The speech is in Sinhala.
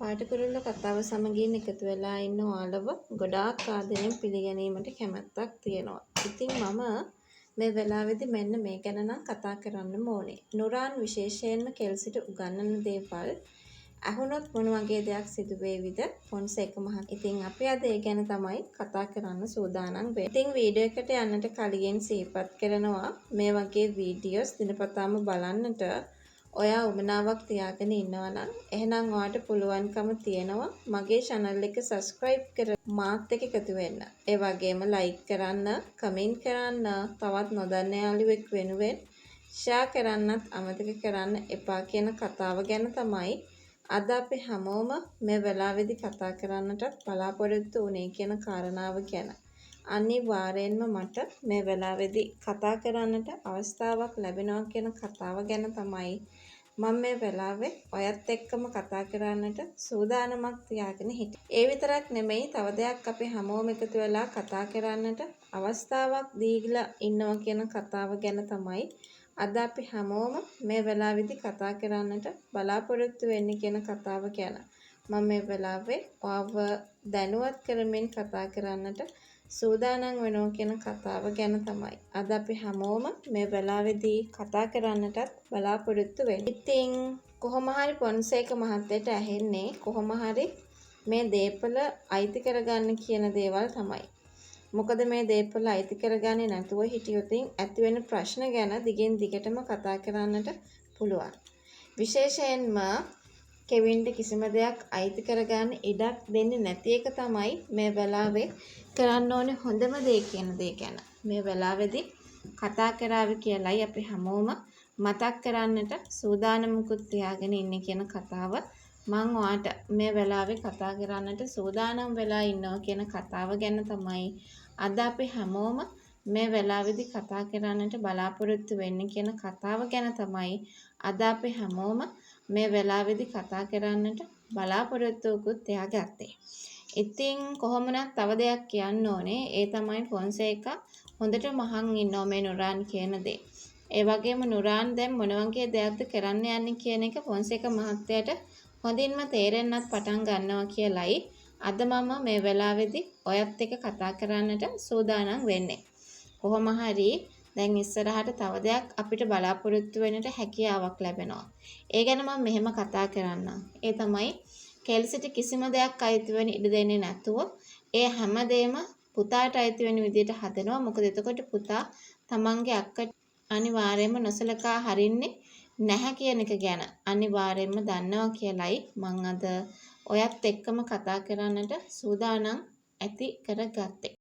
පාටකුරුල්ල කතාව සමගින් එකතු වෙලා ඉන්න ඔයාලව ගොඩාක් ආදරෙන් පිළිගැනීමට කැමැත්තක් තියෙනවා. ඉතින් මම මේ වෙලාවේදී මෙන්න මේ ගැන නම් කතා කරන්න ඕනේ. නුරාන් විශේෂයෙන්ම කෙල්සිට උගන්වන දේවල් අහුනොත් මොන වගේ දෙයක් සිදු වේවිද ෆොන්සේක මහත්. ඉතින් අපි අද ඒ ගැන තමයි කතා කරන්න සූදානම් වෙන්නේ. ඉතින් වීඩියෝ එකට යන්නට කලින් සිහිපත් කරනවා මේ වගේ වීඩියෝස් දිනපතාම බලන්නට ඔයා උමනාවක් තියාගෙන ඉන්නවා නම් එහෙනම් ඔයාට පුළුවන්කම තියෙනවා මගේ channel එක subscribe කර මාත් එක්ක එකතු වෙන්න. ඒ වගේම like කරන්න, comment කරන්න, තවත් නොදන්න යාළුවෙක් වෙනුවෙන් share කරන්නත් අමතක කරන්න එපා කියන කතාව ගැන තමයි අද අපි හැමෝම මේ වෙලාවේදී කතා කරන්නටත් බලාපොරොත්තු වුණේ කියන කාරණාව ගැන. අනිවාර්යෙන්ම මට මේ වෙලාවේදී කතා කරන්නට අවස්ථාවක් ලැබෙනවා කියන කතාව ගැන තමයි මම මේ වෙලාවේ ඔයත් එක්කම කතා කරන්නට සූදානමක් තියාගෙන හිටියේ. ඒ විතරක් නෙමෙයි තව දෙයක් අපි හැමෝම එකතු වෙලා කතා කරන්නට අවස්ථාවක් දීලා ඉන්නවා කියන කතාව ගැන තමයි අද අපි හැමෝම මේ වෙලාවේදී කතා කරන්නට බලාපොරොත්තු වෙන්නේ කියන කතාව ගැන. මම මේ වෙලාවේ ඔයව දැනුවත් කරමින් කතා කරන්නට සූදානම් වෙනවා කියන කතාව ගැන තමයි අද අපි හැමෝම මේ වෙලාවේදී කතා කරන්නටත් බලාපොරොත්තු වෙන්නේ. ඉතින් කොහොම හරි ෆොන්සේක මහත්තයට ඇහෙන්නේ කොහොම හරි මේ දේපල අයිති කරගන්න කියන දේවල් තමයි. මොකද මේ දේපල අයිති කරගන්නේ නැතුව හිටියොත් ඇති වෙන ප්‍රශ්න ගැන දිගින් දිගටම කතා කරන්නට පුළුවන්. විශේෂයෙන්ම කෙවින්ට කිසිම දෙයක් අයිති කරගන්න ඉඩක් දෙන්නේ නැති එක තමයි මේ වෙලාවේ කරන්න ඕනේ හොඳම දේ කියන දේ ගැන. මේ වෙලාවේදී කතා කරાવી කියලායි අපි හැමෝම මතක් කරන්නට සූදානම්කුත් තියාගෙන ඉන්නේ කියන කතාව මම ඔයාට මේ වෙලාවේ කතා කරන්නට සූදානම් වෙලා ඉන්නවා කියන කතාව ගැන තමයි අද අපි හැමෝම මේ වෙලාවේදී කතා කරන්නට බලාපොරොත්තු වෙන්නේ කියන කතාව ගැන තමයි අද අපි හැමෝම මේ වෙලාවේදී කතා කරන්නට බලාපොරොත්තුකුත් තියාගත්තේ. ඉතින් කොහොමනත් තව දෙයක් කියන්න ඕනේ. ඒ තමයි ෆොන්සේකා හොඳට මහන් ඉන්නවා මේ නුරාන් කියන දේ. ඒ වගේම නුරාන් දැන් මොන වගේ දෙයක්ද කරන්න යන්නේ කියන එක ෆොන්සේකා මහත්තයාට හොඳින්ම තේරෙන්නත් පටන් ගන්නවා කියලයි අද මම මේ වෙලාවේදී ඔයත් එක්ක කතා කරන්නට සූදානම් වෙන්නේ. කොහොම හරි දැන් ඉස්සරහට තව දෙයක් අපිට බලාපොරොත්තු වෙන්නට හැකියාවක් ලැබෙනවා. ඒ ගැන මම මෙහෙම කතා කරන්නම්. ඒ තමයි කෙල්සිට කිසිම දෙයක් අයිති වෙන්න ඉඩ දෙන්නේ නැතුව ඒ හැමදේම පුතාට අයිති වෙන විදිහට හදනවා. මොකද එතකොට පුතා තමන්ගේ අක්කට අනිවාර්යයෙන්ම නොසලකා හරින්නේ නැහැ කියන එක ගැන අනිවාර්යයෙන්ම දන්නවා කියලයි මම අද ඔයත් එක්කම කතා කරන්නට සූදානම් ඇති කරගත්තේ.